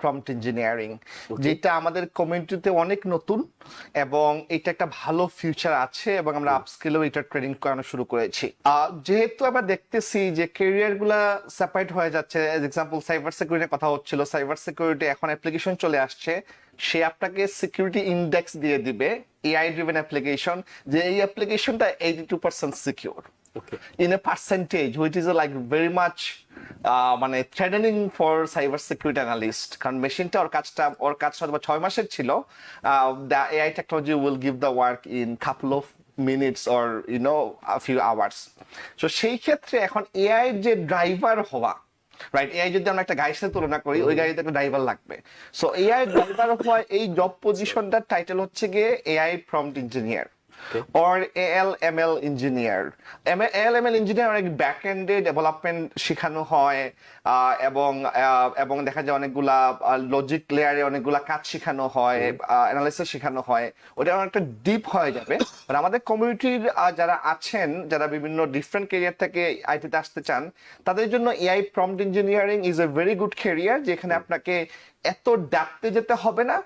Prompt engineering, Okay. যেটা আমাদের কমিউনিটিতে অনেক নতুন এবং এটা একটা ভালো ফিউচার আছে এবং আমরা আপস্কিলেও এটা ট্রেনিং করানো শুরু করেছি। যেহেতু আমরা দেখতেছি যে ক্যারিয়ার গুলা সেপারেট হয়ে যাচ্ছে, এক্সাম্পল সাইবার সিকিউরিটির কথা হচ্ছিল, সাইবার সিকিউরিটি এখন অ্যাপ্লিকেশন চলে আসছে, সে আপনাকে সিকিউরিটি ইন্ডেক্স দিয়ে দিবে, এআই ড্রিভেন অ্যাপ্লিকেশন, যে এই অ্যাপ্লিকেশনটা 82% secure Okay. in a percentage which is like very much মানে threatening for cyber security analyst, কারণ মেশিনটা ওর কাজটা হয়তো 6 মাসের ছিল, the AI technology will give the work in couple of minutes or a few hours. So সেই ক্ষেত্রে এখন এআই যে ড্রাইভার হওয়া, রাইট, এআই যদি আমরা একটা গাড়ির সাথে তুলনা করি, ওই গাড়িতে একটা ড্রাইভার লাগবে। সো এআই ড্রাইভার হওয়া এই জব পজিশনটার টাইটেল হচ্ছে গিয়ে AI prompt engineer Okay. or ALML engineer. ALML engineer অনেক ব্যাক এন্ডে ডেভেলপমেন্ট শেখানো হয়, এবং দেখা যায় অনেকগুলা লজিক লেয়ারে অনেকগুলা কাজ শেখানো হয়, অ্যানালাইসিস শেখানো হয়, ওটা অনেকটা ডিপ হয়ে যাবে। আর আমাদের কমিউনিটির যারা আছেন, যারা বিভিন্ন ডিফারেন্ট ক্যারিয়ার থেকে আইটিতে আসতে চান, তাদের জন্য AI prompt engineering is a very good career, যেখানে আপনাকে এত ডাকতে যেতে হবে না,